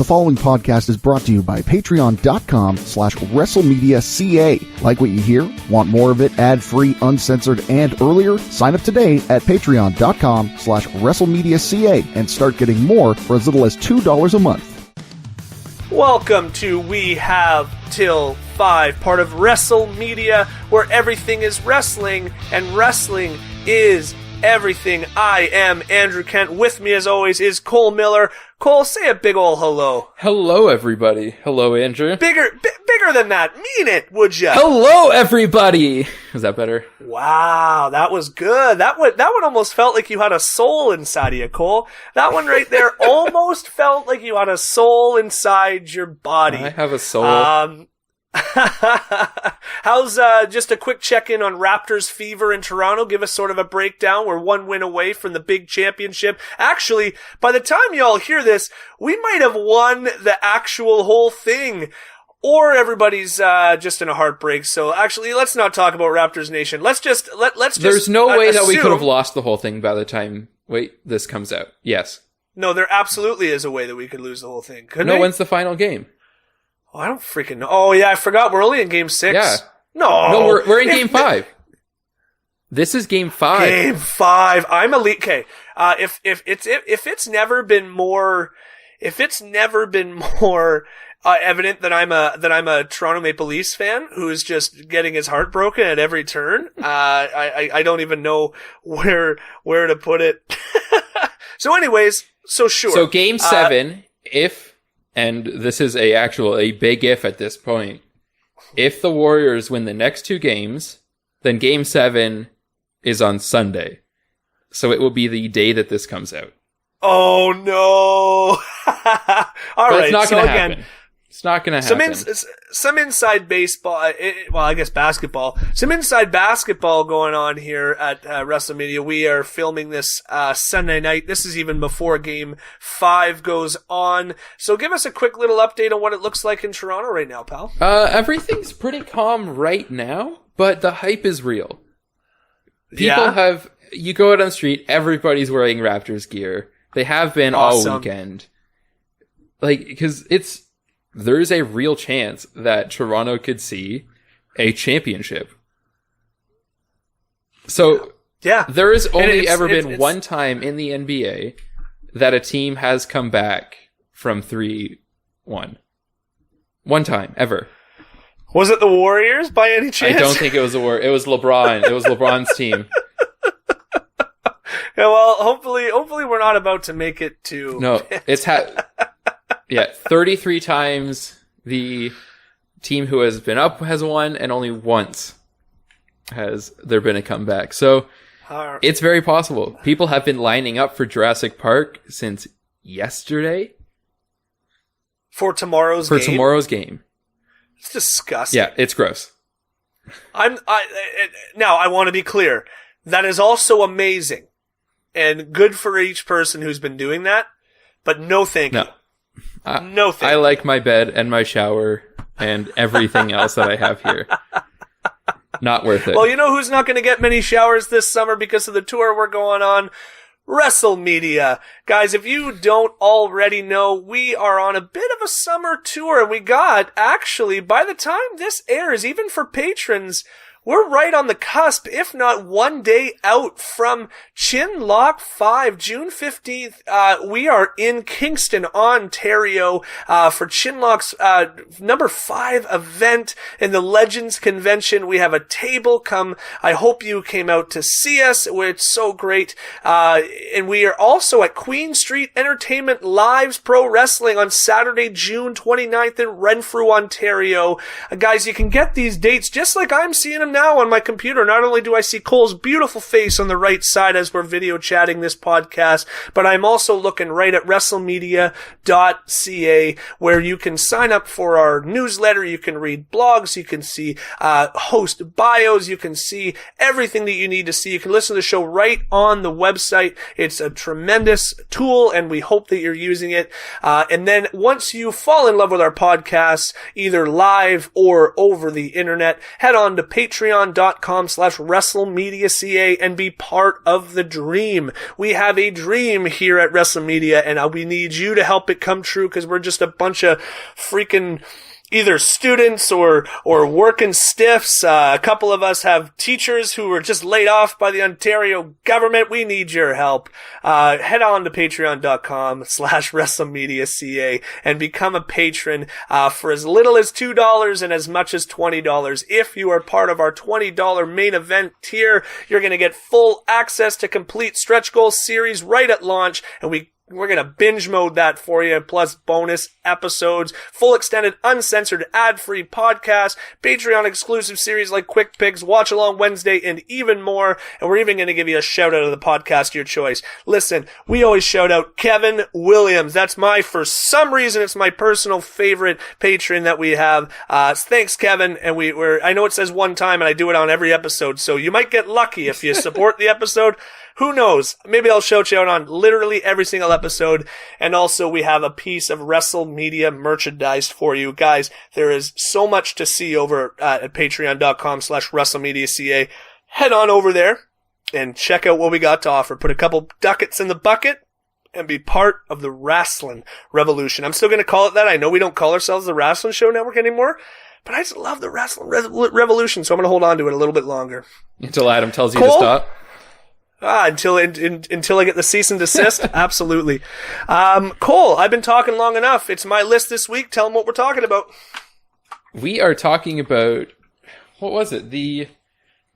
The following podcast is brought to you by patreon.com/WrestleMedia.ca. Like what you hear? Want more of it ad-free, uncensored, and earlier? Sign up today at patreon.com/WrestleMedia.ca and start getting more for as little as $2 a month. Welcome to We Have Till 5, part of WrestleMedia, where everything is wrestling, and wrestling is everything. I am Andrew Kent. With me, as always, is Cole Miller. Cole, say a big ol' hello. Hello, everybody. Hello, Andrew. Bigger than that. Mean it, would ya? Hello, everybody. Is that better? Wow, that was good. That one almost felt like you had a soul inside of you, Cole. That one right there almost felt like you had a soul inside your body. I have a soul. How's just a quick check-in on Raptors fever in Toronto? Give us sort of a breakdown. We're one win away from the big championship. Actually, by the time y'all hear this, we might have won the actual whole thing. Or everybody's just in a heartbreak. So actually, let's not talk about Raptors Nation. Let's just There's no way that we assume... could have lost the whole thing by the time this comes out. Yes. No, there absolutely is a way that we could lose the whole thing. Couldn't No, we? when's the final game? Oh, I don't freaking know. Oh yeah, I forgot. We're only in Game 6. Yeah. No, we're in Game 5. This is Game 5. Game 5. I'm elite. Okay. If it's never been more evident that I'm a Toronto Maple Leafs fan who is just getting his heart broken at every turn. I don't even know where to put it. So anyways, sure. So Game 7, and this is a big if at this point, if the Warriors win the next two games, then Game 7 is on Sunday. So it will be the day that this comes out. Oh no! All right, it's not going to happen. Again, it's not going to happen. Some inside baseball, I guess basketball. Some inside basketball going on here at WrestleMedia. We are filming this Sunday night. This is even before Game 5 goes on. So give us a quick little update on what it looks like in Toronto right now, pal. Everything's pretty calm right now, but the hype is real. You go out on the street, everybody's wearing Raptors gear. They have been awesome. all weekend. Because there's a real chance that Toronto could see a championship. So, yeah. There has only ever been one time in the NBA that a team has come back from 3-1. One time, ever. Was it the Warriors by any chance? I don't think it was the Warriors. It was LeBron. It was LeBron's team. Yeah, well, hopefully we're not about to make it to... No, it's 33 times the team who has been up has won, and only once has there been a comeback. So it's very possible. People have been lining up for Jurassic Park since yesterday. For tomorrow's game. It's disgusting. Yeah, it's gross. Now, I want to be clear. That is also amazing. And good for each person who's been doing that. But no thank you. No thank you. I like my bed and my shower and everything else that I have here. Not worth it. Well, you know who's not going to get many showers this summer because of the tour we're going on? WrestleMedia. Guys, if you don't already know, we are on a bit of a summer tour, and we got, actually, by the time this airs, even for patrons, we're right on the cusp, if not one day out from Chinlock 5, June 15th. We are in Kingston, Ontario, for Chinlock's number 5 event in the Legends Convention. We have a table. I hope you came out to see us. It's so great. And we are also at Queen Street Entertainment Lives Pro Wrestling on Saturday, June 29th in Renfrew, Ontario. Guys, you can get these dates just like I'm seeing them now on my computer. Not only do I see Cole's beautiful face on the right side as we're video chatting this podcast, but I'm also looking right at WrestleMedia.ca, where you can sign up for our newsletter, you can read blogs, you can see host bios, you can see everything that you need to see. You can listen to the show right on the website. It's a tremendous tool, and we hope that you're using it. And then once you fall in love with our podcast, either live or over the internet, head on to Patreon patreon.com/WrestleMedia.ca and be part of the dream. We have a dream here at WrestleMedia, and we need you to help it come true, because we're just a bunch of freaking either students or working stiffs. A couple of us have teachers who were just laid off by the Ontario government. We need your help. Head on to patreon.com/WrestleMedia.ca and become a patron for as little as $2 and as much as $20. If you are part of our $20 main event tier, you're going to get full access to complete Stretch Goal series right at launch, and we're going to binge mode that for you, plus bonus episodes, full extended, uncensored, ad-free podcasts, Patreon exclusive series like Quick Picks, Watch Along Wednesday, and even more. And we're even going to give you a shout out of the podcast of your choice. Listen, we always shout out Kevin Williams. That's for some reason, it's my personal favorite patron that we have. Thanks, Kevin. And I know it says one time, and I do it on every episode, so you might get lucky if you support the episode. Who knows? Maybe I'll shout you out on literally every single episode. And also, we have a piece of WrestleMedia merchandise for you. Guys, there is so much to see over at patreon.com/WrestleMedia.ca. Head on over there and check out what we got to offer. Put a couple ducats in the bucket and be part of the wrestling revolution. I'm still going to call it that. I know we don't call ourselves the Wrestling Show Network anymore, but I just love the wrestling revolution, so I'm going to hold on to it a little bit longer. Until Adam tells you to stop. Until I get the cease and desist? Absolutely. Cole, I've been talking long enough. It's my list this week. Tell them what we're talking about. We are talking about, what was it? The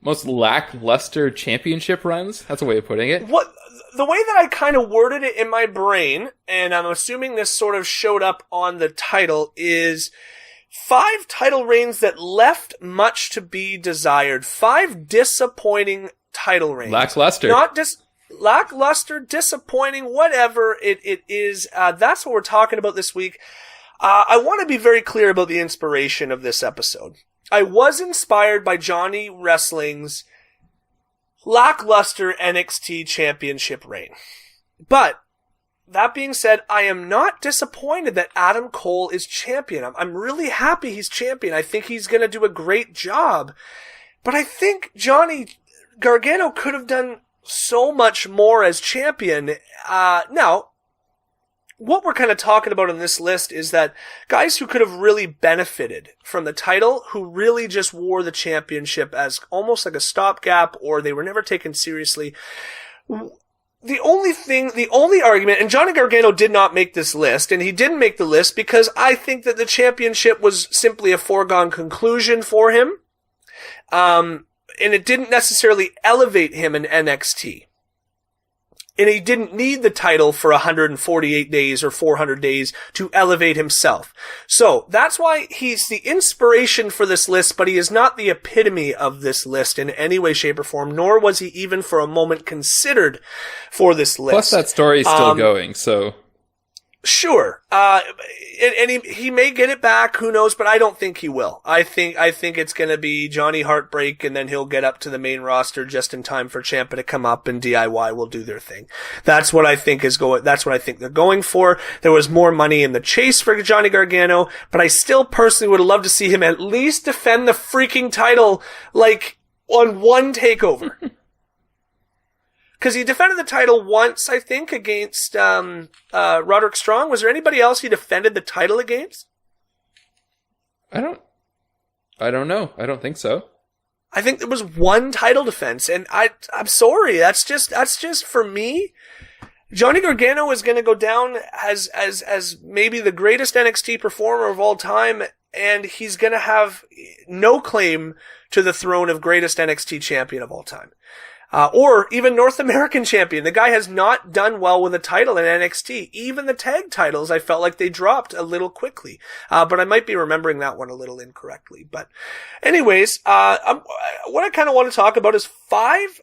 most lackluster championship runs? That's a way of putting it. The way that I kind of worded it in my brain, and I'm assuming this sort of showed up on the title, is 5 title reigns that left much to be desired. 5 disappointing title reigns. Lackluster. Not just lackluster, disappointing, whatever it is. That's what we're talking about this week. I want to be very clear about the inspiration of this episode. I was inspired by Johnny Wrestling's lackluster NXT Championship reign. But that being said, I am not disappointed that Adam Cole is champion. I'm really happy he's champion. I think he's going to do a great job. But I think Johnny Gargano could have done so much more as champion. Now, what we're kind of talking about in this list is that guys who could have really benefited from the title, who really just wore the championship as almost like a stopgap, or they were never taken seriously. The only argument, and Johnny Gargano did not make this list, and he didn't make the list because I think that the championship was simply a foregone conclusion for him. And it didn't necessarily elevate him in NXT. And he didn't need the title for 148 days or 400 days to elevate himself. So that's why he's the inspiration for this list, but he is not the epitome of this list in any way, shape, or form, nor was he even for a moment considered for this list. Plus that story is still going, so... Sure. And he may get it back, who knows, but I don't think he will. I think it's gonna be Johnny Heartbreak, and then he'll get up to the main roster just in time for Ciampa to come up, and DIY will do their thing. That's what I think that's what I think they're going for. There was more money in the chase for Johnny Gargano, but I still personally would have loved to see him at least defend the freaking title, like, on one takeover. Because he defended the title once, I think, against Roderick Strong. Was there anybody else he defended the title against? I don't know. I don't think so. I think there was one title defense, and I'm sorry. That's just for me. Johnny Gargano is going to go down as maybe the greatest NXT performer of all time, and he's going to have no claim to the throne of greatest NXT champion of all time. Or even North American champion. The guy has not done well with a title in NXT. Even the tag titles, I felt like they dropped a little quickly. But I might be remembering that one a little incorrectly. But anyways, what I kind of want to talk about is 5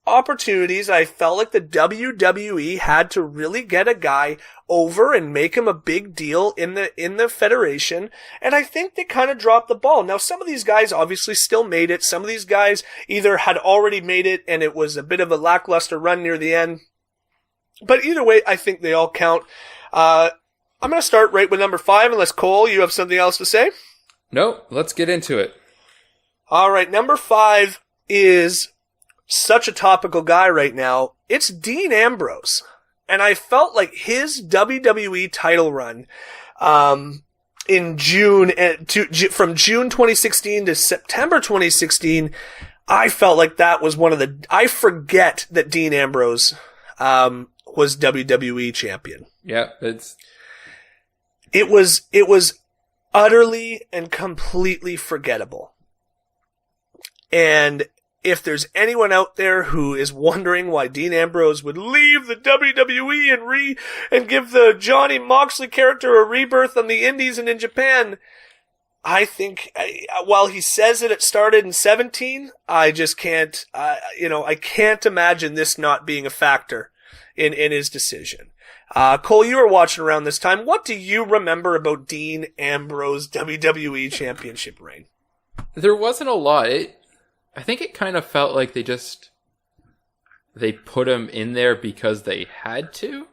opportunities I felt like the WWE had to really get a guy over and make him a big deal in the federation, and I think they kind of dropped the ball. Now, some of these guys obviously still made it. Some of these guys either had already made it and it was a bit of a lackluster run near the end. But either way, I think they all count. I'm going to start right with number 5, unless Cole, you have something else to say? No, let's get into it. All right, number 5 is such a topical guy right now. It's Dean Ambrose. And I felt like his WWE title run in June, from June 2016 to September 2016, I felt like that was I forget that Dean Ambrose was WWE champion. Yeah, it was utterly and completely forgettable. And if there's anyone out there who is wondering why Dean Ambrose would leave the WWE and give the Johnny Moxley character a rebirth on the Indies and in Japan, I think while he says it started in 17, I just can't, I can't imagine this not being a factor in his decision. Cole, you were watching around this time. What do you remember about Dean Ambrose WWE Championship reign? There wasn't a lot. I think it kind of felt like they put him in there because they had to.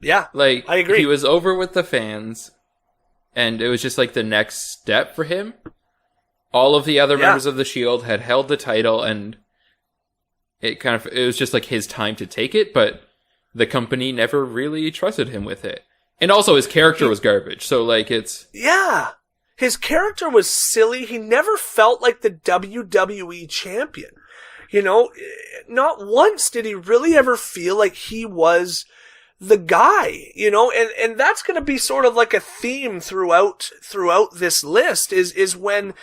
Yeah, like, I agree. He was over with the fans, and it was just like the next step for him. All of the other members of the Shield had held the title, and it was just like his time to take it, but the company never really trusted him with it. And also his character was garbage, so like it's... Yeah! His character was silly. He never felt like the WWE champion. Not once did he really ever feel like he was the guy, and that's going to be sort of like a theme throughout this list is when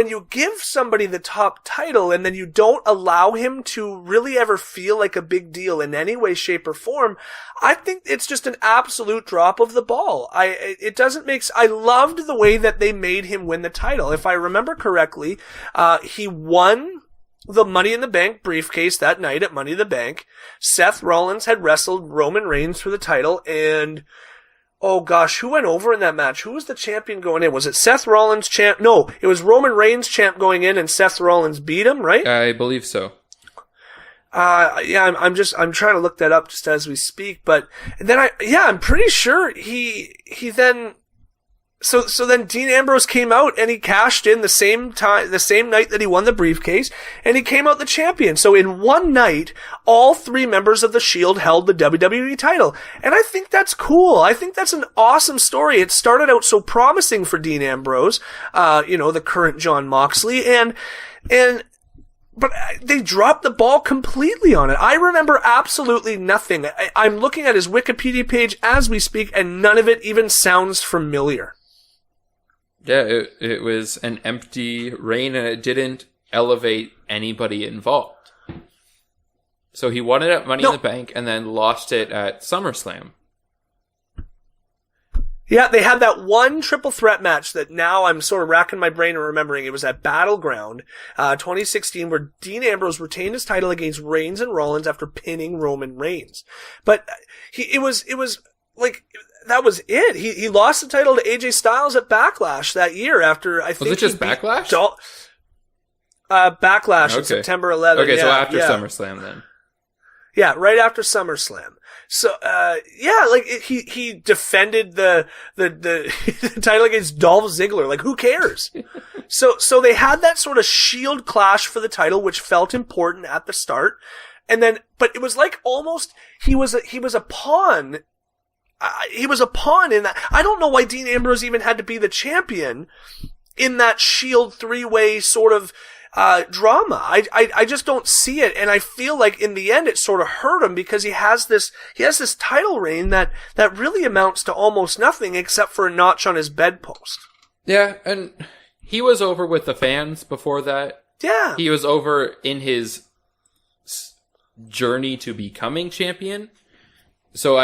you give somebody the top title and then you don't allow him to really ever feel like a big deal in any way, shape, or form. I think it's just an absolute drop of the ball. I loved the way that they made him win the title. If I remember correctly, he won the Money in the Bank briefcase that night at Money in the Bank. Seth Rollins had wrestled Roman Reigns for the title, and oh gosh, who went over in that match? Who was the champion going in? Was it Seth Rollins champ? No, it was Roman Reigns champ going in, and Seth Rollins beat him, right? I believe so. I'm trying to look that up just as we speak, but then I'm pretty sure he then. So then Dean Ambrose came out and he cashed in the same night that he won the briefcase, and he came out the champion. So in one night, all 3 members of the Shield held the WWE title. And I think that's cool. I think that's an awesome story. It started out so promising for Dean Ambrose, the current Jon Moxley, but they dropped the ball completely on it. I remember absolutely nothing. I'm looking at his Wikipedia page as we speak, and none of it even sounds familiar. Yeah, it was an empty reign, and it didn't elevate anybody involved. So he won it at Money in the Bank and then lost it at SummerSlam. Yeah, they had that one triple threat match that now I'm sort of racking my brain and remembering. It was at Battleground 2016, where Dean Ambrose retained his title against Reigns and Rollins after pinning Roman Reigns. But it was like... That was it. He lost the title to AJ Styles at Backlash that year after, I think... Was it just Backlash? Backlash on September 11th. Okay, so after SummerSlam then. Yeah, right after SummerSlam. So, he defended the title against Dolph Ziggler. Like, who cares? So they had that sort of Shield clash for the title, which felt important at the start. And then, but it was like almost, he was a pawn. He was a pawn in that. I don't know why Dean Ambrose even had to be the champion in that Shield 3-way sort of drama. I just don't see it, and I feel like in the end it sort of hurt him because he has this title reign that really amounts to almost nothing except for a notch on his bedpost. Yeah, and he was over with the fans before that. Yeah. He was over in his journey to becoming champion. So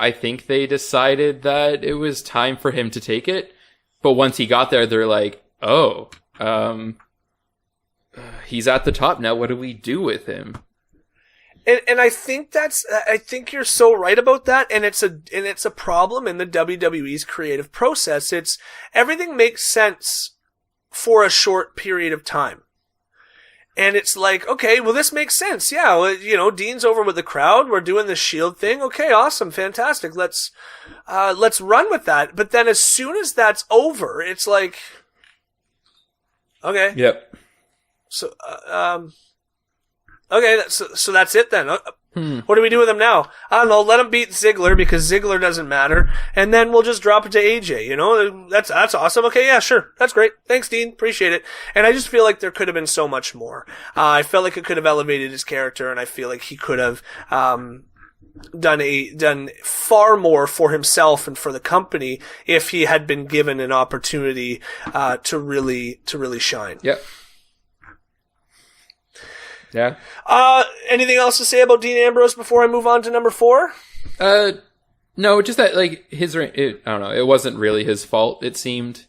I think they decided that it was time for him to take it. But once he got there, they're like, he's at the top now. What do we do with him? And I think you're so right about that. And it's a problem in the WWE's creative process. Everything makes sense for a short period of time. And it's like, okay, well, this makes sense. Yeah, well, Dean's over with the crowd. We're doing the Shield thing. Okay, awesome, fantastic. Let's run with that. But then as soon as that's over, it's like, Okay. Yep. So, okay, so that's it then. What do we do with him now? I don't know. Let him beat Ziggler because Ziggler doesn't matter, and then we'll just drop it to AJ. You know, that's awesome. Okay, yeah, sure, that's great. Thanks, Dean. Appreciate it. And I just feel like there could have been so much more. I felt like it could have elevated his character, and I feel like he could have done far more for himself and for the company if he had been given an opportunity to really shine. Yep. Yeah. Anything else to say about Dean Ambrose before I move on to number 4? No, just that, like, I don't know, it wasn't really his fault, it seemed.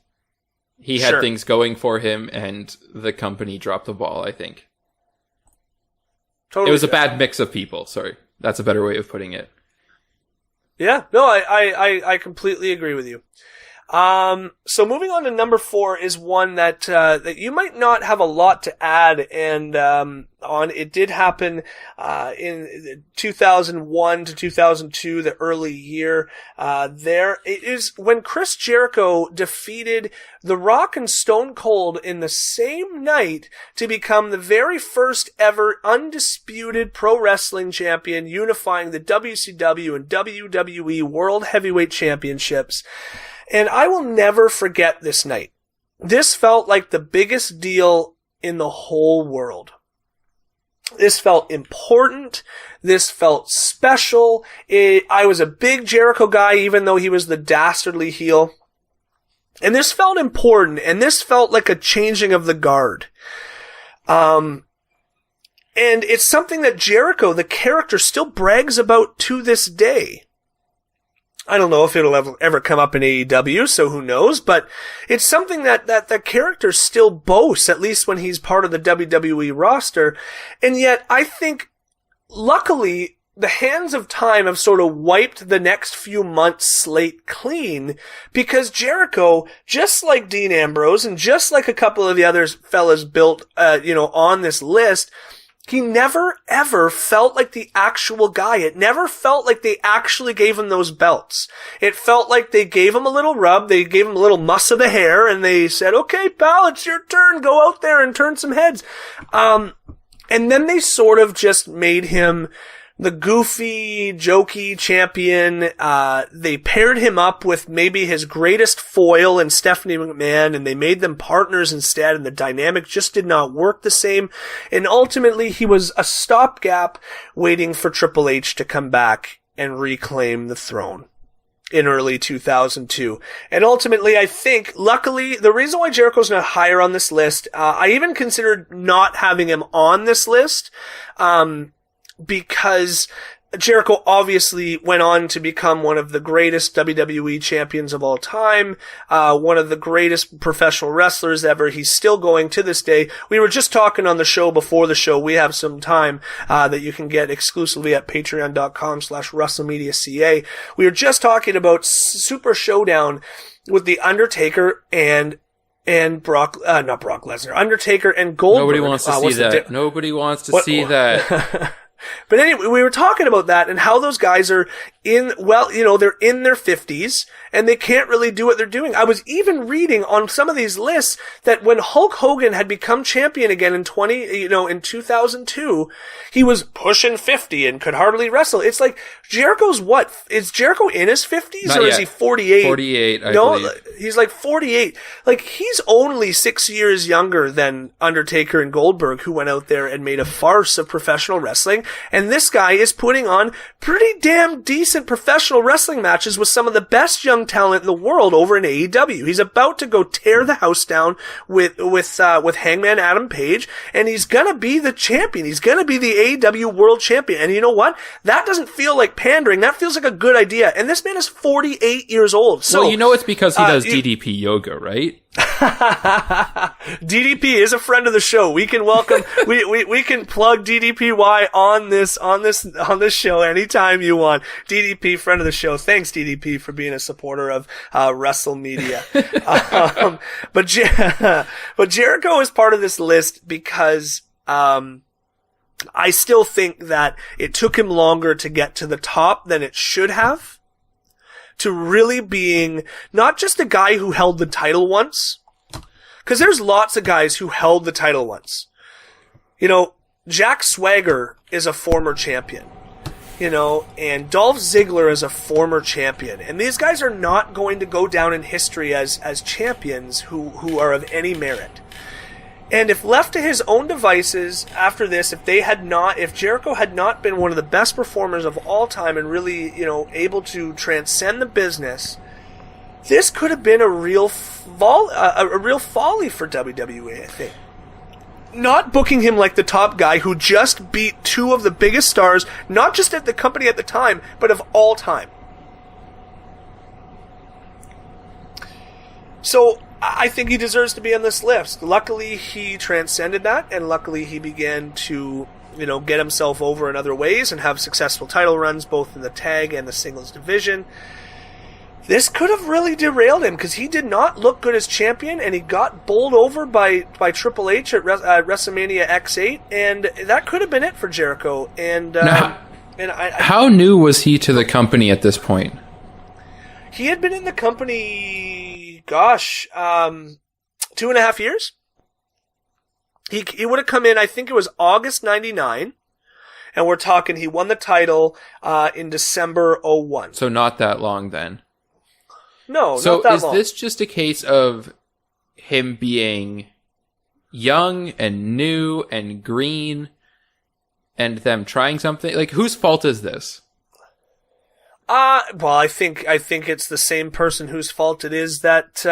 He had things going for him, and the company dropped the ball, I think. Totally. It was a bad mix of people, sorry. That's a better way of putting it. Yeah, no, I completely agree with you. So moving on to number 4 is one that you might not have a lot to add, and on. It did happen in 2001 to 2002, the early year. There it is when Chris Jericho defeated The Rock and Stone Cold in the same night to become the very first ever undisputed pro wrestling champion, unifying the WCW and WWE World Heavyweight Championships. And I will never forget this night. This felt like the biggest deal in the whole world. This felt important. This felt special. I was a big Jericho guy, even though he was the dastardly heel. And this felt important, and this felt like a changing of the guard. And it's something that Jericho, the character, still brags about to this day. I don't know if it'll ever come up in AEW, so who knows, but it's something that the character still boasts, at least when he's part of the WWE roster. And yet, I think, luckily, the hands of time have sort of wiped the next few months' slate clean, because Jericho, just like Dean Ambrose, and just like a couple of the other fellas built, on this list, he never, ever felt like the actual guy. It never felt like they actually gave him those belts. It felt like they gave him a little rub, they gave him a little muss of the hair, and they said, okay, pal, it's your turn. Go out there and turn some heads. And then they sort of just made him the goofy, jokey champion. They paired him up with maybe his greatest foil in Stephanie McMahon, and they made them partners instead, and the dynamic just did not work the same. And ultimately, he was a stopgap waiting for Triple H to come back and reclaim the throne in early 2002. And ultimately, I think, luckily, the reason why Jericho's not higher on this list, I even considered not having him on this list, because Jericho obviously went on to become one of the greatest WWE champions of all time, one of the greatest professional wrestlers ever. He's still going to this day. We were just talking on the show before the show. We have some time that you can get exclusively at patreon.com/WrestleMedia.ca. We were just talking about Super Showdown with The Undertaker and not Brock Lesnar, Undertaker and Goldberg. Nobody wants to see that. Nobody wants to see that. But anyway, we were talking about that and how those guys are they're in their 50s and they can't really do what they're doing. I was even reading on some of these lists that when Hulk Hogan had become champion again in 2002, he was pushing 50 and could hardly wrestle. It's like, Jericho's what? Is Jericho in his 50s Not or yet. is he 48? 48, I believe. He's like 48. Like, he's only 6 years younger than Undertaker and Goldberg, who went out there and made a farce of professional wrestling. And this guy is putting on pretty damn decent professional wrestling matches with some of the best young talent in the world over in AEW. He's about to go tear the house down with Hangman Adam Page, and he's gonna be the champion. He's gonna be the AEW World Champion. And you know what? That doesn't feel like pandering. That feels like a good idea. And this man is 48 years old. So, well, it's because he does DDP yoga, right? DDP is a friend of the show. We can welcome, we can plug DDPY on this show anytime you want. DDP, friend of the show. Thanks, DDP, for being a supporter of WrestleMedia. But Jericho is part of this list because I still think that it took him longer to get to the top than it should have, to really being not just a guy who held the title once. Because there's lots of guys who held the title once. Jack Swagger is a former champion. And Dolph Ziggler is a former champion. And these guys are not going to go down in history as champions who are of any merit. And if left to his own devices after this, if Jericho had not been one of the best performers of all time and really, able to transcend the business, this could have been a real folly for WWE, I think. Not booking him like the top guy who just beat two of the biggest stars, not just at the company at the time, but of all time. So, I think he deserves to be on this list. Luckily, he transcended that, and luckily he began to, get himself over in other ways and have successful title runs both in the tag and the singles division. This could have really derailed him because he did not look good as champion, and he got bowled over by Triple H at WrestleMania X8, and that could have been it for Jericho. And how new was he to the company at this point? He had been in the company, 2.5 years. He would have come in, I think it was August 99, and we're talking he won the title in December 01. So not that long then. No, not that long. So is this just a case of him being young and new and green and them trying something? Like, whose fault is this? Well, I think it's the same person whose fault it is that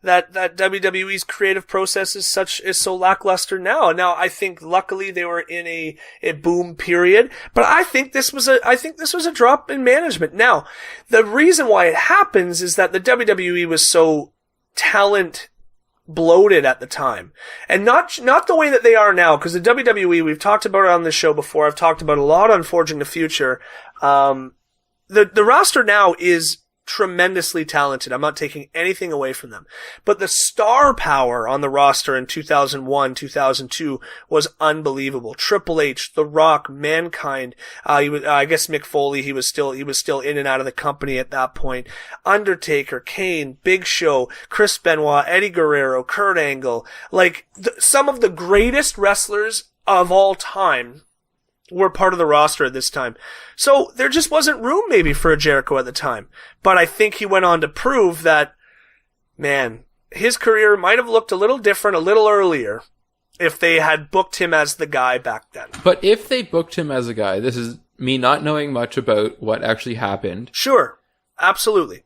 WWE's creative process is so lackluster now. Now, I think luckily they were in a boom period, but I think this was a drop in management. Now, the reason why it happens is that the WWE was so talent bloated at the time, and not the way that they are now, because the WWE, we've talked about it on this show before, I've talked about a lot on Forging the Future. The roster now is tremendously talented. I'm not taking anything away from them. But the star power on the roster in 2001, 2002 was unbelievable. Triple H, The Rock, Mankind, I guess Mick Foley, he was still in and out of the company at that point. Undertaker, Kane, Big Show, Chris Benoit, Eddie Guerrero, Kurt Angle, some of the greatest wrestlers of all time were part of the roster at this time. So there just wasn't room maybe for a Jericho at the time. But I think he went on to prove that, man, his career might have looked a little different a little earlier if they had booked him as the guy back then. But if they booked him as a guy, this is me not knowing much about what actually happened. Sure. Absolutely.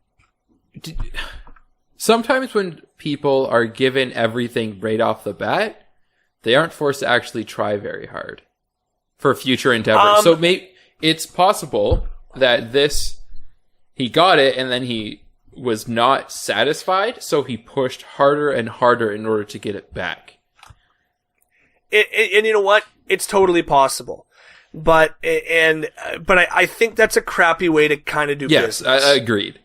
Sometimes when people are given everything right off the bat, they aren't forced to actually try very hard for future endeavors. So maybe it's possible that he got it and then he was not satisfied, so he pushed harder and harder in order to get it back. And you know what? It's totally possible. But I think that's a crappy way to kind of do business. Yes, I agreed.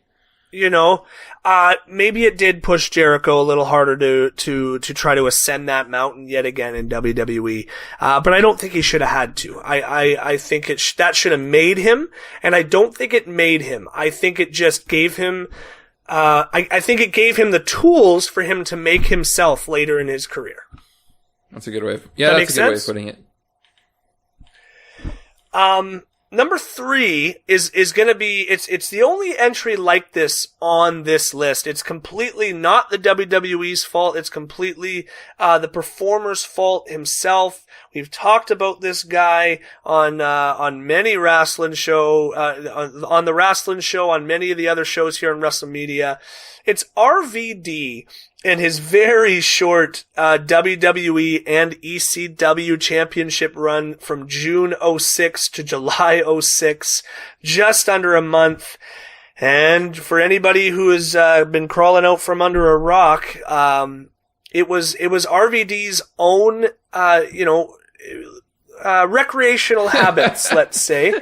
Maybe it did push Jericho a little harder to try to ascend that mountain yet again in WWE. But I don't think he should have had to. I think that should have made him, and I don't think it made him. I think it just gave him, I think it gave him the tools for him to make himself later in his career. That's a good way. That's a good way of putting it. Number 3 is going to be, it's the only entry like this on this list. It's completely not the WWE's fault. It's completely, the performer's fault himself. We've talked about this guy on many wrestling show, on the wrestling show, on many of the other shows here on WrestleMedia. It's RVD and his very short WWE and ECW championship run from June 06 to July 06, just under a month. And for anybody who has been crawling out from under a rock, it was RVD's own recreational habits, let's say,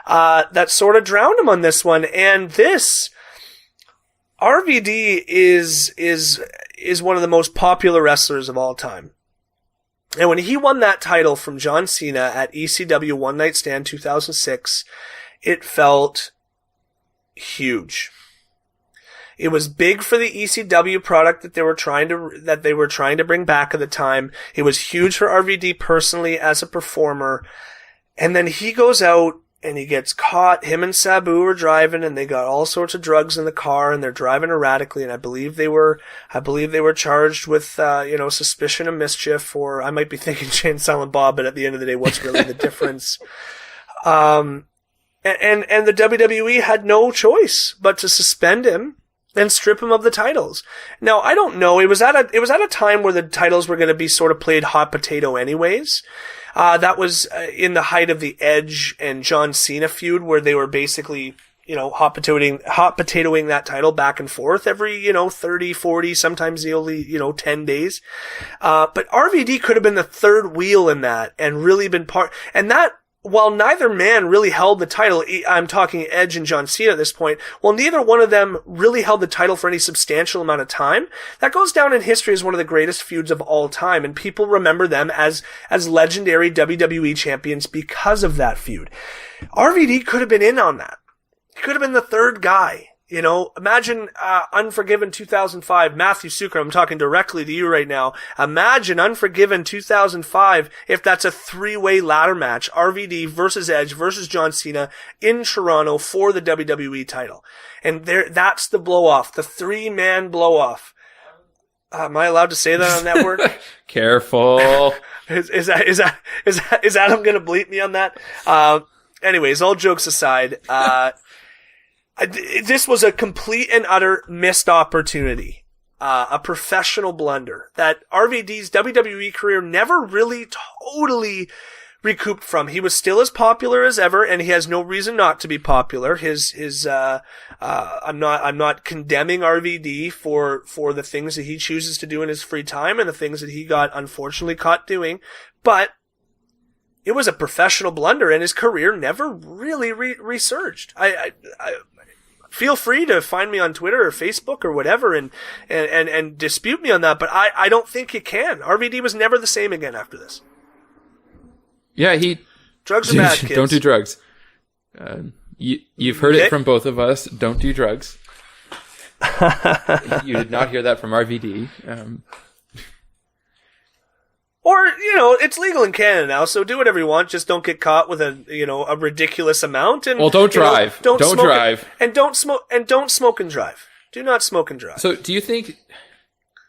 that sort of drowned him on this one. And this RVD is one of the most popular wrestlers of all time. And when he won that title from John Cena at ECW One Night Stand 2006, it felt huge. It was big for the ECW product that they were trying to bring back at the time. It was huge for RVD personally as a performer. And then he goes out and he gets caught. Him and Sabu were driving, and they got all sorts of drugs in the car, and they're driving erratically. And I believe they were charged with, suspicion of mischief, or I might be thinking Shane Silent Bob, but at the end of the day, what's really the difference? And the WWE had no choice but to suspend him and strip him of the titles. Now, I don't know. It was at a time where the titles were going to be sort of played hot potato anyways. That was in the height of the Edge and John Cena feud, where they were basically, hot potatoing that title back and forth every, 30, 40, sometimes the only, 10 days. But RVD could have been the third wheel in that and really been and that, while neither man really held the title, I'm talking Edge and John Cena at this point, while neither one of them really held the title for any substantial amount of time, that goes down in history as one of the greatest feuds of all time, and people remember them as legendary WWE champions because of that feud. RVD could have been in on that. He could have been the third guy. Imagine Unforgiven 2005, Matthew Sucre, I'm talking directly to you right now. Imagine Unforgiven 2005 if that's a three-way ladder match, RVD versus Edge versus John Cena in Toronto for the WWE title. And that's the blow-off, the three-man blow-off. Am I allowed to say that on network? Careful. Is Adam gonna bleep me on that? Anyways, all jokes aside, this was a complete and utter missed opportunity. A professional blunder that RVD's WWE career never really totally recouped from. He was still as popular as ever, and he has no reason not to be popular. I'm not condemning RVD for the things that he chooses to do in his free time and the things that he got unfortunately caught doing, but it was a professional blunder, and his career never really resurged. I feel free to find me on Twitter or Facebook or whatever and dispute me on that, but I don't think you can. RVD was never the same again after this. Yeah, drugs are bad, kids. Don't do drugs. You've heard it from both of us. Don't do drugs. You did not hear that from RVD. Or, it's legal in Canada now, so do whatever you want. Just don't get caught with a ridiculous amount. And, don't drive. Don't drive. Don't smoke and drive. Do not smoke and drive. So do you think,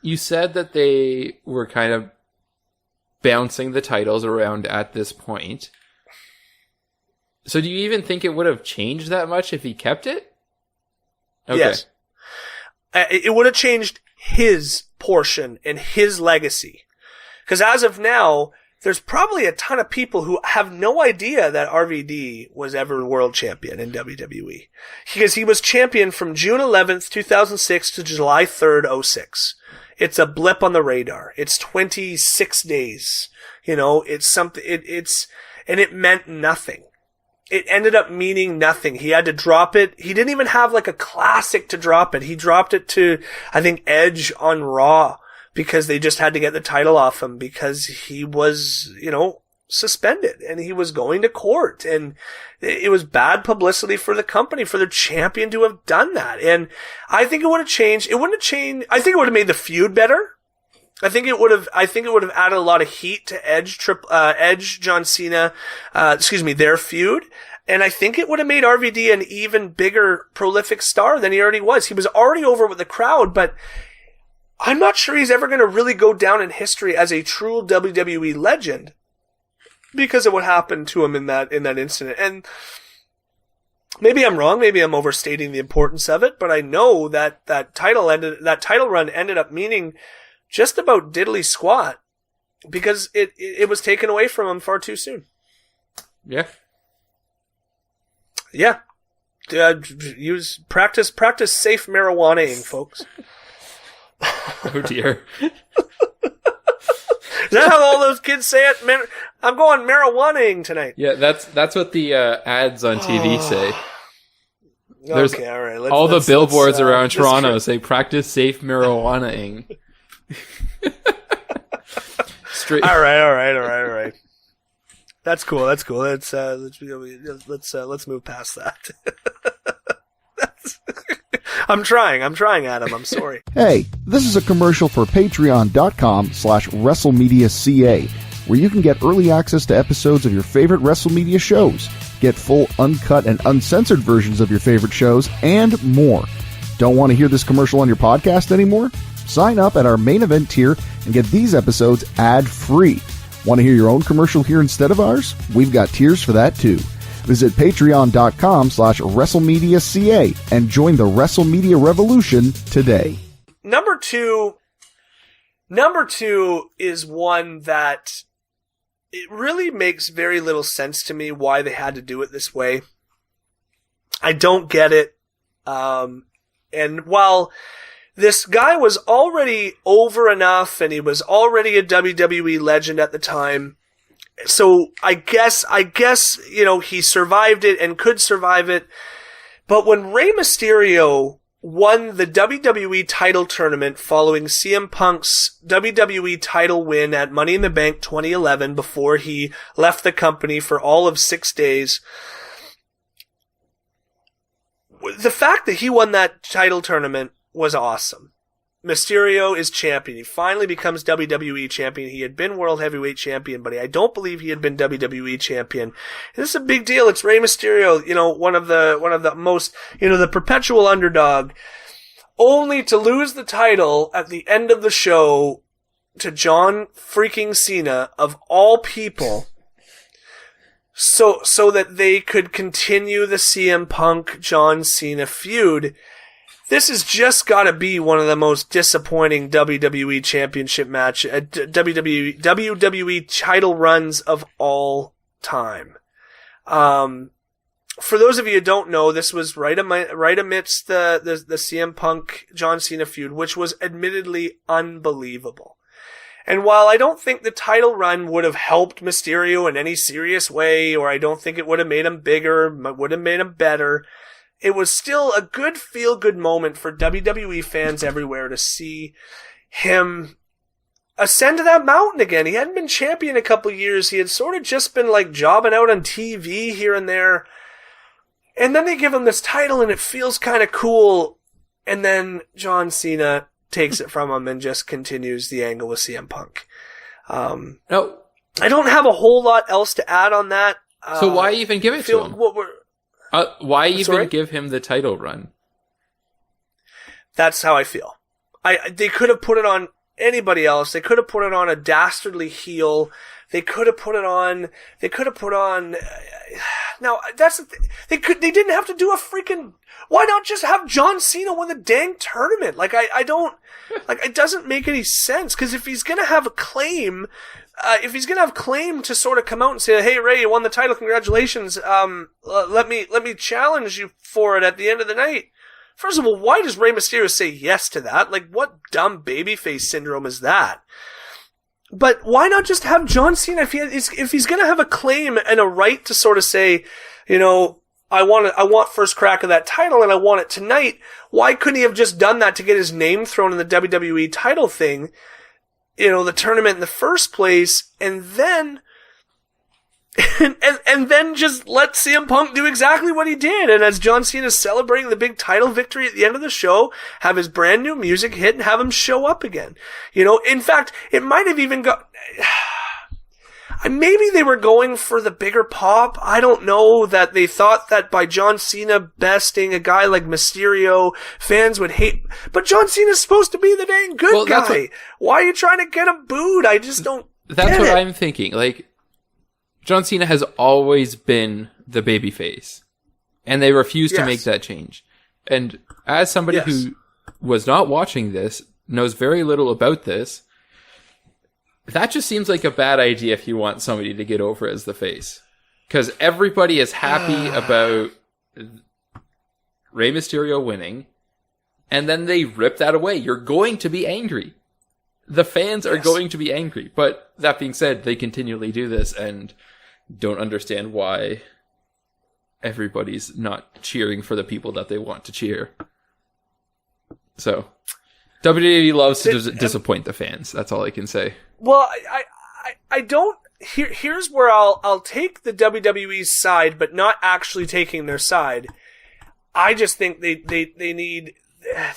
you said that they were kind of bouncing the titles around at this point. So do you even think it would have changed that much if he kept it? Okay. Yes. It would have changed his portion and his legacy. Because as of now, there's probably a ton of people who have no idea that RVD was ever world champion in WWE. Because he was champion from June 11th, 2006 to July 3rd, 06. It's a blip on the radar. It's 26 days. It's something, and it meant nothing. It ended up meaning nothing. He had to drop it. He didn't even have like a classic to drop it. He dropped it to, I think, Edge on Raw, because they just had to get the title off him because he was, suspended and he was going to court, and it was bad publicity for the company for their champion to have done that. And I think it would have changed. It wouldn't have changed. I think it would have made the feud better. I think it would have added a lot of heat to Edge, John Cena, their feud. And I think it would have made RVD an even bigger prolific star than he already was. He was already over with the crowd, but I'm not sure he's ever going to really go down in history as a true WWE legend because of what happened to him in that incident. And maybe I'm wrong. Maybe I'm overstating the importance of it, but I know that title run ended up meaning just about diddly squat because it was taken away from him far too soon. Yeah. Yeah. Practice safe marijuanaing, folks. Oh dear. Is that how all those kids say it? Man, I'm going marijuanaing tonight. Yeah, that's what the ads on TV say. There's okay, all right. All the billboards around Toronto say practice safe marijuanaing. All right. That's cool. Let's move past that. I'm trying, Adam. I'm sorry. Hey, this is a commercial for patreon.com/WrestleMedia.ca, where you can get early access to episodes of your favorite WrestleMedia shows, get full uncut and uncensored versions of your favorite shows, and more. Don't want to hear this commercial on your podcast anymore? Sign up at our main event tier and get these episodes ad-free. Want to hear your own commercial here instead of ours? We've got tiers for that too. Visit patreon.com/WrestleMedia.ca and join the WrestleMedia revolution today. Number two is one that it really makes very little sense to me why they had to do it this way. I don't get it. And while this guy was already over enough and he was already a WWE legend at the time, so I guess, he survived it and could survive it. But when Rey Mysterio won the WWE title tournament following CM Punk's WWE title win at Money in the Bank 2011 before he left the company for all of 6 days, the fact that he won that title tournament was awesome. Mysterio is champion. He finally becomes WWE champion. He had been World Heavyweight champion, but I don't believe he had been WWE champion. And this is a big deal. It's Rey Mysterio, one of the most, the perpetual underdog, only to lose the title at the end of the show to John freaking Cena, of all people, so that they could continue the CM Punk John Cena feud. This has just got to be one of the most disappointing WWE Championship WWE title runs of all time. For those of you who don't know, this was right amidst the CM Punk John Cena feud, which was admittedly unbelievable. And while I don't think the title run would have helped Mysterio in any serious way, or I don't think it would have made him bigger, would have made him better, it was still a good feel-good moment for WWE fans everywhere to see him ascend to that mountain again. He hadn't been champion a couple of years. He had sort of just been jobbing out on TV here and there. And then they give him this title and it feels kind of cool. And then John Cena takes it from him and just continues the angle with CM Punk. No. I don't have a whole lot else to add on that. So why even give it to him? Why even give him the title run? That's how I feel. They could have put it on anybody else. They could have put it on a dastardly heel. They could have put on. Now that's the thing. They didn't have to do a freaking. Why not just have John Cena win the dang tournament? I don't. It doesn't make any sense, because if he's gonna have a claim. If he's gonna have claim to sort of come out and say, "Hey Ray, you won the title, congratulations. Let me challenge you for it at the end of the night." First of all, why does Rey Mysterio say yes to that? What dumb babyface syndrome is that? But why not just have John Cena, if he's gonna have a claim and a right to sort of say, I want first crack of that title and I want it tonight. Why couldn't he have just done that to get his name thrown in the WWE title thing? The tournament in the first place, and then and then just let CM Punk do exactly what he did. And as John Cena is celebrating the big title victory at the end of the show, have his brand new music hit and have him show up again. In fact, it might have even got. Maybe they were going for the bigger pop. I don't know, that they thought that by John Cena besting a guy like Mysterio, fans would hate. But John Cena's supposed to be the dang good guy. Why are you trying to get him booed? I just don't. That's what I'm thinking. John Cena has always been the babyface, and they refuse to make that change. And as somebody who was not watching this, knows very little about this, that just seems like a bad idea if you want somebody to get over as the face. Because everybody is happy about Rey Mysterio winning, and then they rip that away. You're going to be angry. The fans are going to be angry. But that being said, they continually do this and don't understand why everybody's not cheering for the people that they want to cheer. So, WWE loves to disappoint the fans. That's all I can say. Well, I don't. Here's where I'll take the WWE's side, but not actually taking their side. I just think they need.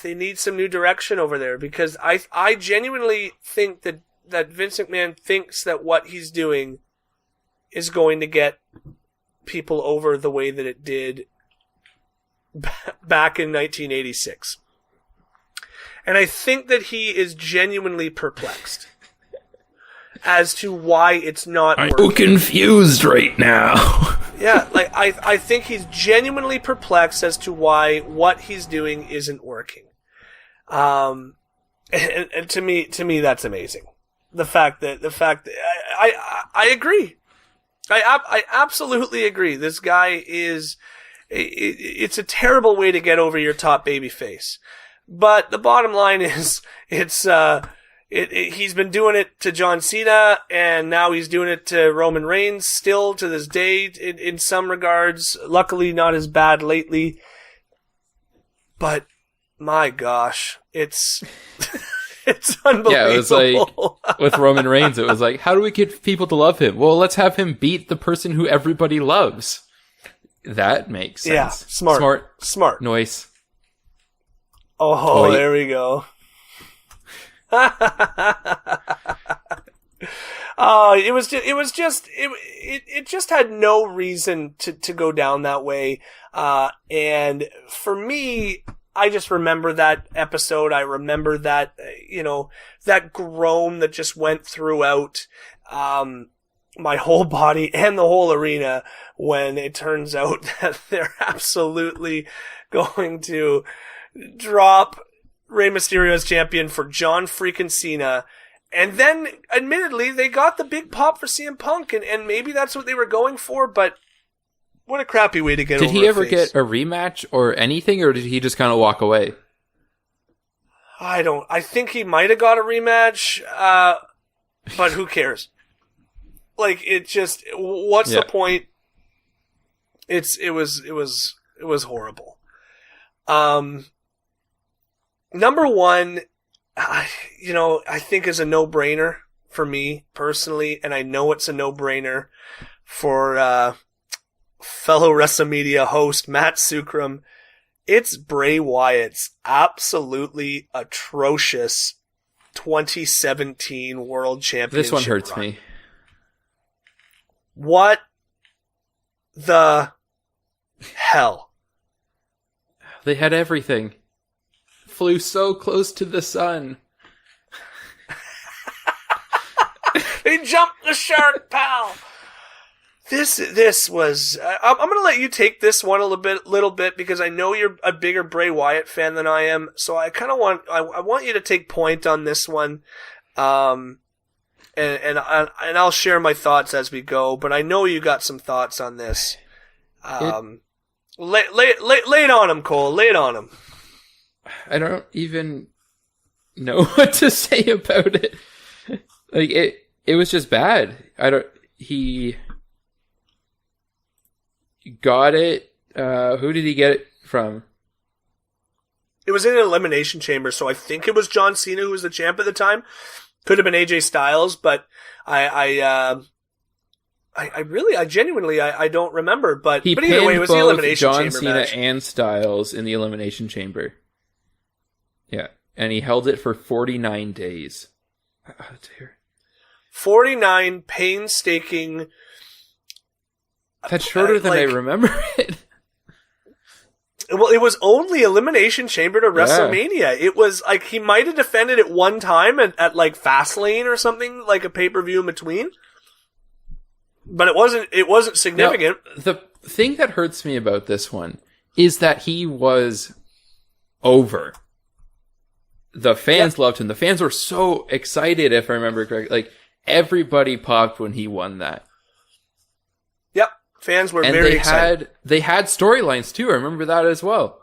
they need some new direction over there, because I genuinely think that Vince McMahon thinks that what he's doing is going to get people over the way that it did back in 1986. And I think that he is genuinely perplexed as to why it's not working. I'm so confused right now. Yeah, like I think he's genuinely perplexed as to why what he's doing isn't working. And to me that's amazing. The fact that I agree. I absolutely agree. This guy is it's a terrible way to get over your top baby face. But the bottom line is, he's been doing it to John Cena, and now he's doing it to Roman Reigns still to this day in some regards. Luckily, not as bad lately. But my gosh, it's it's unbelievable. Yeah, it was like with Roman Reigns. It was like, how do we get people to love him? Well, let's have him beat the person who everybody loves. That makes sense. Yeah, smart. Noise. Oh, Oi. There we go. It just had no reason to go down that way. And for me, I just remember that episode. I remember that, that groan that just went throughout, my whole body and the whole arena when it turns out that they're absolutely going to drop Rey Mysterio as champion for John freaking Cena. And then, admittedly, they got the big pop for CM Punk, and maybe that's what they were going for, but what a crappy way to get over Did he ever get a rematch or anything, or did he just kind of walk away? I think he might have got a rematch, but who cares? Like, it just, what's the point? It was horrible. Number one, I think is a no-brainer for me personally, and I know it's a no-brainer for fellow WrestleMedia host Matt Sukram. It's Bray Wyatt's absolutely atrocious 2017 World Championship This one hurts run. me. What the hell? They had everything. Flew so close to the sun. They jumped the shark, pal. This was. I'm going to let you take this one a little bit because I know you're a bigger Bray Wyatt fan than I am. So I kind of want. I want you to take point on this one, and I'll share my thoughts as we go. But I know you got some thoughts on this. Lay it on him, Cole. Lay it on him. I don't even know what to say about it. Like it was just bad. He got it. Who did he get it from? It was in an elimination chamber, so I think it was John Cena who was the champ at the time. Could have been AJ Styles, but I genuinely don't remember. But either way, it was the elimination John chamber Cena match. and Styles in the elimination chamber. Yeah, and he held it for 49 days. Oh, dear. 49 painstaking. That's shorter than I remember it. Well, it was only Elimination Chamber to WrestleMania. Yeah. It was like he might have defended it one time at like Fastlane or something, like a pay-per-view in between. But it wasn't significant. Now, the thing that hurts me about this one is that he was over. The fans loved him. The fans were so excited, if I remember correctly. Like, everybody popped when he won that. Yep. Fans were very excited. They had storylines, too. I remember that as well.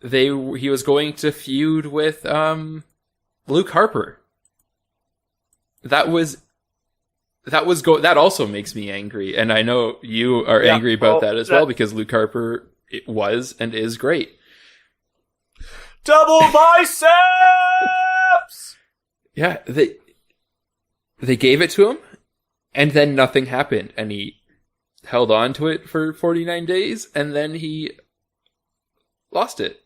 He was going to feud with Luke Harper. That also makes me angry. And I know you are angry about that as well, because Luke Harper was and is great. Double biceps! Yeah, they gave it to him, and then nothing happened, and he held on to it for 49 days, and then he lost it.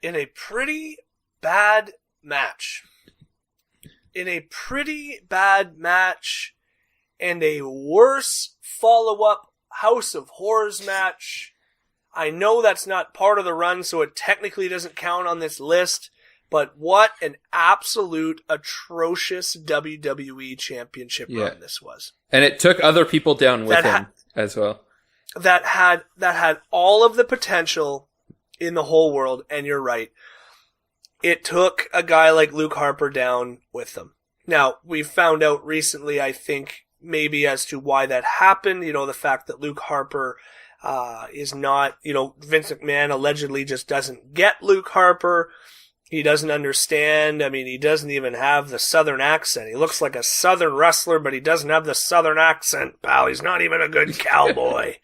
in a pretty bad match. And a worse follow-up House of Horrors match. I know that's not part of the run, so it technically doesn't count on this list, but what an absolute atrocious WWE Championship run this was. And it took other people down with him as well. That had all of the potential in the whole world, and you're right. It took a guy like Luke Harper down with them. Now, we've found out recently, I think, maybe as to why that happened. The fact that Luke Harper is not, Vince McMahon allegedly just doesn't get Luke Harper. He doesn't understand. I mean, he doesn't even have the Southern accent. He looks like a Southern wrestler, but he doesn't have the Southern accent, pal. He's not even a good cowboy.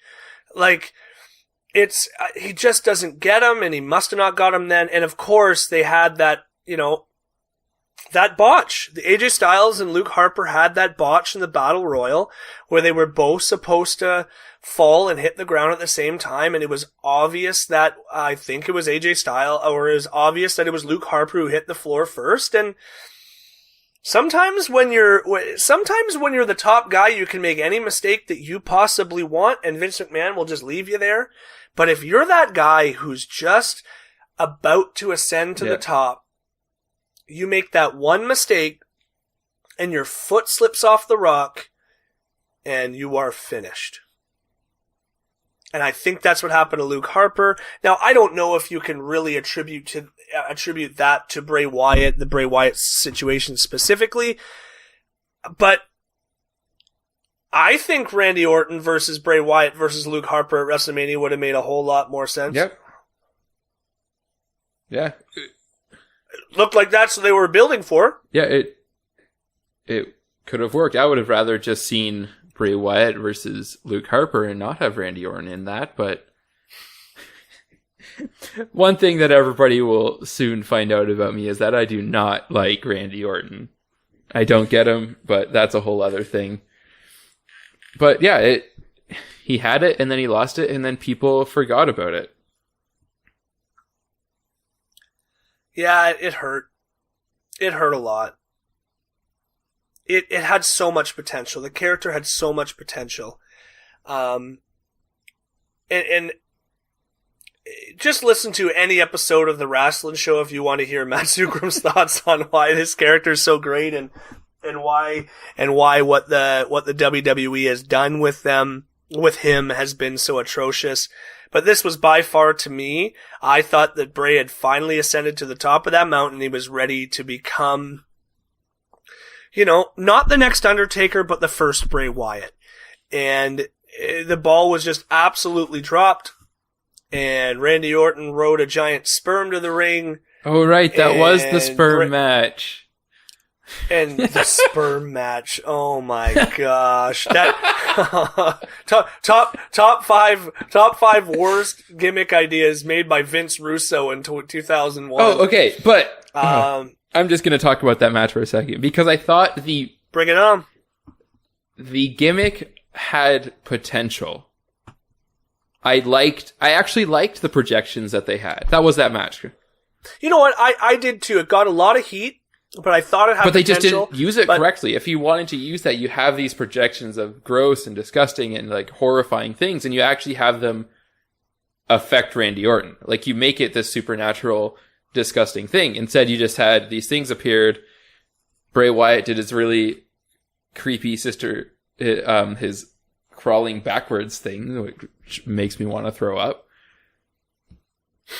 He just doesn't get him, and he must have not got him then. And of course, they had that, that botch. The AJ Styles and Luke Harper had that botch in the Battle Royal where they were both supposed to fall and hit the ground at the same time, and it was obvious that I think it was AJ Styles, or it was obvious that it was Luke Harper who hit the floor first. And sometimes when you're the top guy, you can make any mistake that you possibly want, and Vince McMahon will just leave you there. But if you're that guy who's just about to ascend to the top, you make that one mistake, and your foot slips off the rock, and you are finished. And I think that's what happened to Luke Harper. Now, I don't know if you can really attribute that to Bray Wyatt, the Bray Wyatt situation specifically, but I think Randy Orton versus Bray Wyatt versus Luke Harper at WrestleMania would have made a whole lot more sense. Yep. Yeah. It looked like that's what they were building for. Yeah, it could have worked. I would have rather just seen Bray Wyatt versus Luke Harper and not have Randy Orton in that, but one thing that everybody will soon find out about me is that I do not like Randy Orton. I don't get him, but that's a whole other thing. But yeah, he had it, and then he lost it, and then people forgot about it. Yeah, it hurt. It hurt a lot. It had so much potential. The character had so much potential. And just listen to any episode of The Wrestling Show if you want to hear Matt Sugram's thoughts on why this character is so great and why what the WWE has done with him has been so atrocious. But this was by far, to me, I thought that Bray had finally ascended to the top of that mountain. He was ready to become, not the next Undertaker, but the first Bray Wyatt. And the ball was just absolutely dropped. And Randy Orton rode a giant sperm to the ring. Oh, right. That was the sperm match. And the sperm match. Oh my gosh. That top five worst gimmick ideas made by Vince Russo in 2001. Oh, okay. But I'm just going to talk about that match for a second because I thought bring it on. The gimmick had potential. I actually liked the projections that they had. That was that match. You know what? I did too. It got a lot of heat. But I thought it had potential. But they just didn't use it correctly. If you wanted to use that, you have these projections of gross and disgusting and horrifying things, and you actually have them affect Randy Orton. You make it this supernatural, disgusting thing. Instead, you just had these things appeared. Bray Wyatt did his really creepy sister, his crawling backwards thing, which makes me want to throw up.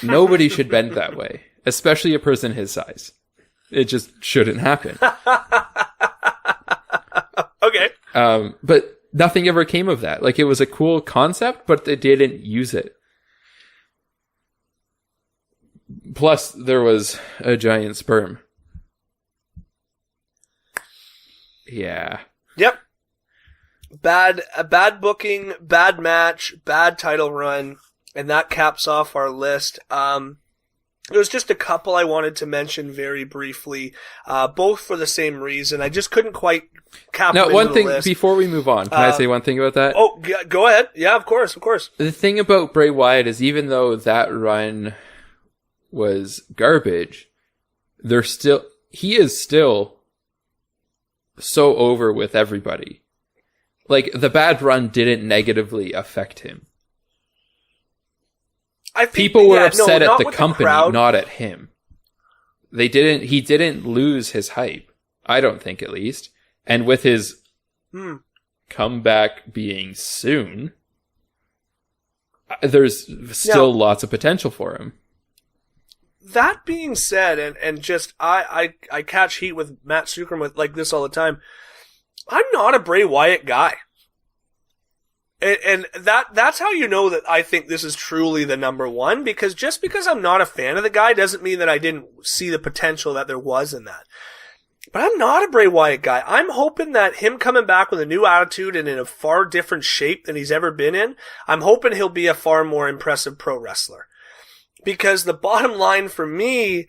Nobody should bend that way, especially a person his size. It just shouldn't happen. Okay. But nothing ever came of that. It was a cool concept, but they didn't use it. Plus, there was a giant sperm. Yeah. Yep. Bad booking, bad match, bad title run, and that caps off our list. There was just a couple I wanted to mention very briefly, both for the same reason. I just couldn't quite cap them into the list. Now, one thing, before we move on, can I say one thing about that? Oh, go ahead. Yeah, of course. The thing about Bray Wyatt is even though that run was garbage, he is still so over with everybody. Like, the bad run didn't negatively affect him. People were upset at the company, not at him. He didn't lose his hype. I don't think, at least. And with his comeback being soon, there's still lots of potential for him. That being said, and just I catch heat with Matt Sucrum with like this all the time. I'm not a Bray Wyatt guy. And that's how you know that I think this is truly the number one, because just because I'm not a fan of the guy doesn't mean that I didn't see the potential that there was in that. But I'm not a Bray Wyatt guy. I'm hoping that him coming back with a new attitude and in a far different shape than he's ever been in, I'm hoping he'll be a far more impressive pro wrestler. Because the bottom line for me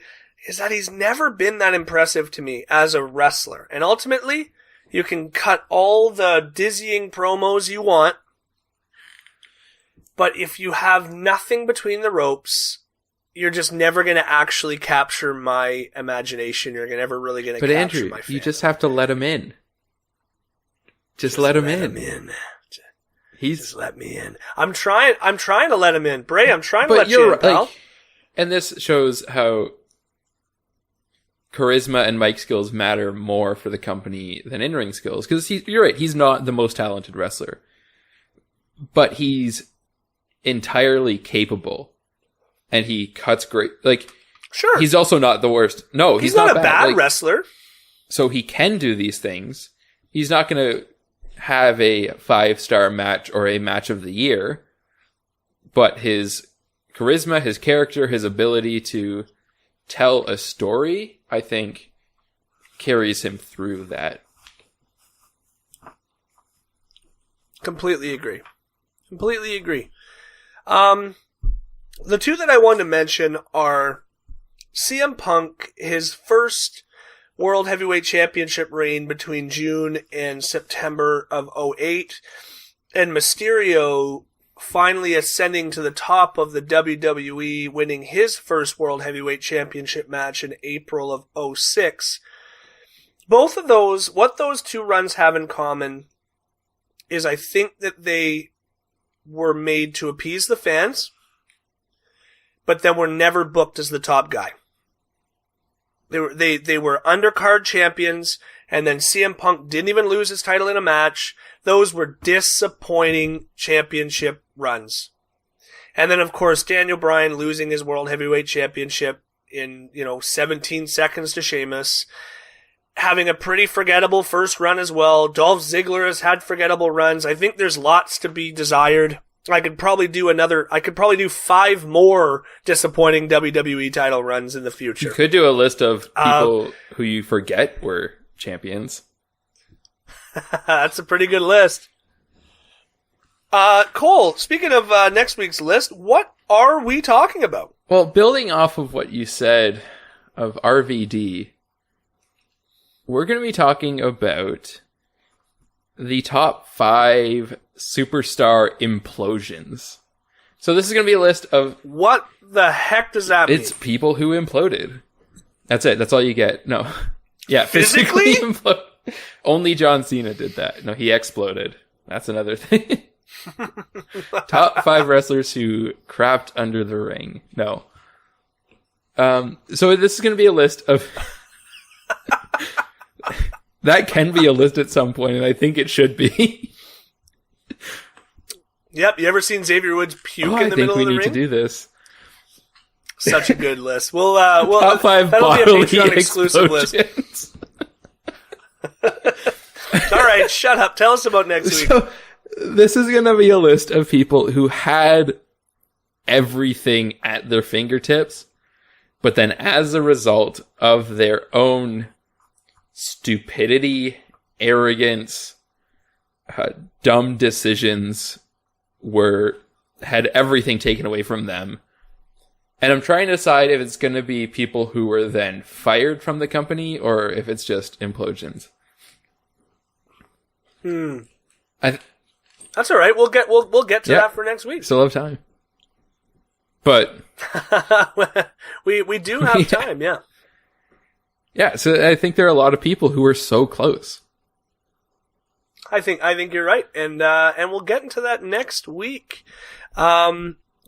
is that he's never been that impressive to me as a wrestler. And ultimately, you can cut all the dizzying promos you want, but if you have nothing between the ropes, you're just never going to actually capture my imagination. You're never really going to capture Andrew, my fan. You just have to let him in. Just let him in. Just let me in. I'm trying to let him in. Bray, I'm trying to let you in, pal. And this shows how charisma and mic skills matter more for the company than in-ring skills. Because you're right, he's not the most talented wrestler. But he's entirely capable. And he cuts great. Like, sure. He's also not the worst. No, he's not a bad. bad wrestler. So he can do these things. He's not going to have a 5-star match or a match of the year. But his charisma, his character, his ability to tell a story, I think, carries him through that. Completely agree. The two that I wanted to mention are CM Punk, his first World Heavyweight Championship reign between June and September of 2008, and Mysterio finally ascending to the top of the WWE, winning his first World Heavyweight Championship match in April of 2006. Both of those, what those two runs have in common is I think that they were made to appease the fans, but then were never booked as the top guy. They were undercard champions, and then CM Punk didn't even lose his title in a match. Those were disappointing championship runs. And then, of course, Daniel Bryan losing his World Heavyweight Championship in, 17 seconds to Sheamus. Having a pretty forgettable first run as well. Dolph Ziggler has had forgettable runs. I think there's lots to be desired. I could probably do 5 more disappointing WWE title runs in the future. You could do a list of people who you forget were champions. That's a pretty good list. Cole, speaking of next week's list, what are we talking about? Well, building off of what you said of RVD, we're going to be talking about the top 5 superstar implosions. So this is going to be a list of... What the heck does that mean? It's people who imploded. That's it. That's all you get. No. Yeah, physically imploded. Only John Cena did that. No, he exploded. That's another thing. Top 5 wrestlers who crapped under the ring. No. So this is going to be a list of... That can be a list at some point, and I think it should be. Yep, you ever seen Xavier Woods puke in the middle of the ring? I think we need to do this. Such a good list. We'll top 5 that'll be a bodily Patreon exclusive list. All right, shut up. Tell us about next week. So, this is going to be a list of people who had everything at their fingertips, but then as a result of their own stupidity, arrogance, dumb decisions, had everything taken away from them. And I'm trying to decide if it's going to be people who were then fired from the company or if it's just implosions. That's all right. We'll get to that for next week. Still have time. But we do have time, yeah. Yeah, so I think there are a lot of people who are so close. I think you're right, and we'll get into that next week.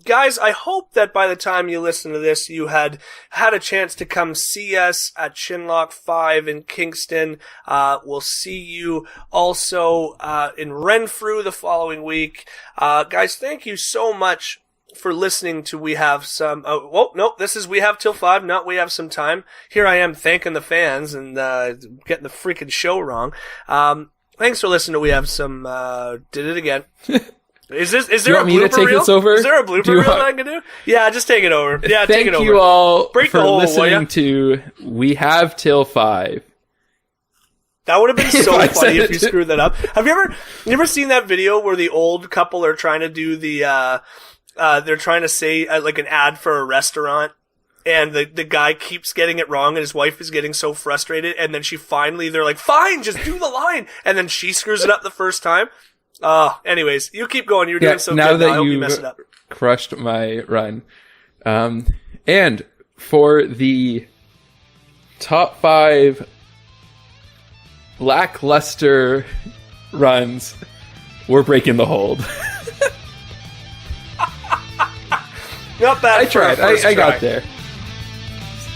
Guys, I hope that by the time you listen to this, you had a chance to come see us at Chinlock 5 in Kingston. We'll see you also in Renfrew the following week. Guys, thank you so much for listening to We Have Some... this is We Have Till 5, not We Have Some Time. Here I am thanking the fans and getting the freaking show wrong. Thanks for listening to We Have Some... did it again. Is there a blooper reel? Is there a blooper reel that I can do? Yeah, just take it over. Yeah, take it over. Thank you all Break for the hole, listening to We Have Till 5. That would have been so funny if you screwed that up. Have you ever seen that video where the old couple are trying to do the they're trying to say like an ad for a restaurant, and the guy keeps getting it wrong, and his wife is getting so frustrated, and then they're like, fine, just do the line, and then she screws it up the first time. Anyways, you keep going. You're doing so now good. That I hope you you mess it up. Crushed my run. And for the top 5 lackluster runs, we're breaking the hold. Not bad. I tried. I got there.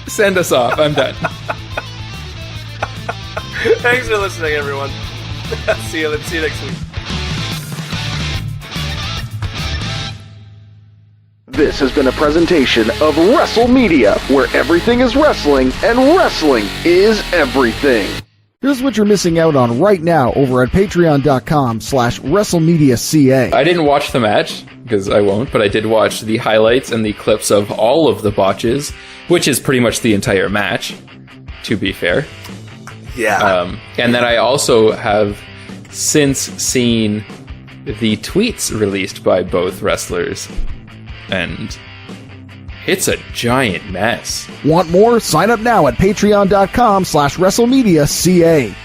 Send us off. I'm done. Thanks for listening, everyone. See you next week. This has been a presentation of WrestleMedia, where everything is wrestling and wrestling is everything. Here's what you're missing out on right now over at patreon.com/WrestleMedia.ca. I didn't watch the match, because I won't, but I did watch the highlights and the clips of all of the botches, which is pretty much the entire match, to be fair. Yeah. And then I also have since seen the tweets released by both wrestlers, and it's a giant mess. Want more? Sign up now at patreon.com/WrestleMedia.ca.